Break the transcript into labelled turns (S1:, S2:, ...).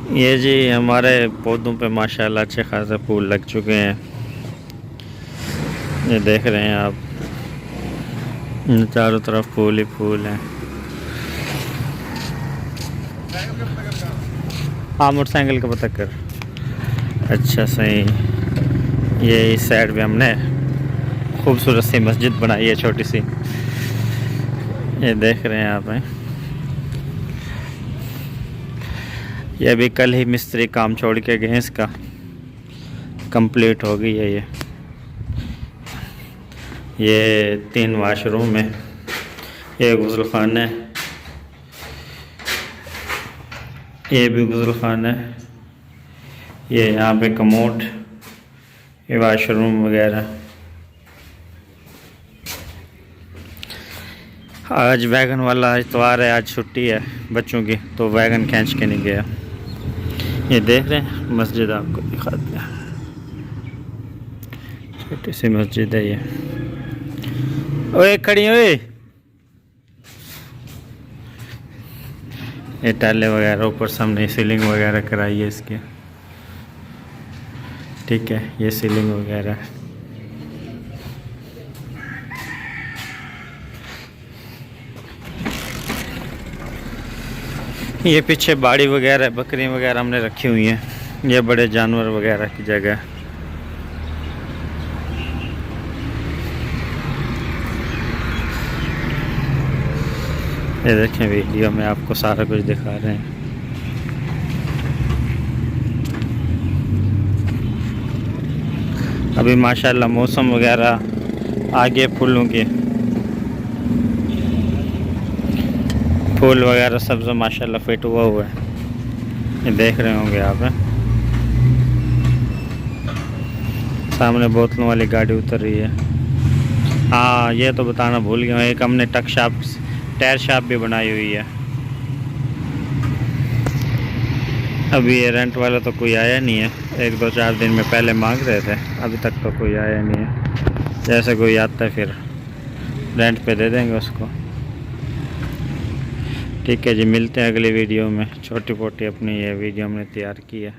S1: ये जी हमारे पौधों पे माशाल्लाह अच्छे खासे फूल लग चुके हैं। ये देख रहे हैं आप, चारों तरफ फूल ही फूल हैं। हाँ, मोटरसाइकिल का पता कर। अच्छा सही। ये इस साइड पे हमने खूबसूरत सी मस्जिद बनाई है, छोटी सी। ये देख रहे हैं आप हैं। ये अभी कल ही मिस्त्री काम छोड़ के गए, इसका कंप्लीट हो गई है। ये 3 वाशरूम है, ये गुसलखाना है, ये भी गुसलखाना है, ये यहाँ पे कमोड, ये वाशरूम वगैरह। आज वैगन वाला इतवार है, आज छुट्टी है बच्चों की, तो वैगन खींच के नहीं गया। ये देख रहे हैं मस्जिद, आपको दिखाते हैं। छोटी सी मस्जिद है ये। ओए खड़ी ओए। ये टाले वगैरह ऊपर सामने सीलिंग वगैरह कराई है इसकी। ठीक है, ये सीलिंग वगैरह। ये पीछे बाड़ी वगैरह, बकरी वगैरह हमने रखी हुई हैं। ये बड़े जानवर वगैरह की जगह है। ये देखें, वीडियो में आपको सारा कुछ दिखा रहे हैं। अभी माशाल्लाह मौसम वगैरह आगे फूलों के फूल वगैरह सब जो माशाल्लाह फिट हुआ है। ये देख रहे होंगे आप हैं? सामने बोतलों वाली गाड़ी उतर रही है। हाँ, ये तो बताना भूल गया, एक हमने टक शॉप, टायर शॉप भी बनाई हुई है। अभी ये रेंट वाला तो कोई आया नहीं है, 1-2-4 दिन में पहले मांग रहे थे, अभी तक तो कोई आया नहीं है। जैसे कोई आता है फिर रेंट पे दे देंगे उसको। ठीक है जी, मिलते हैं अगली वीडियो में। छोटी मोटी अपनी ये वीडियो हमने तैयार की है।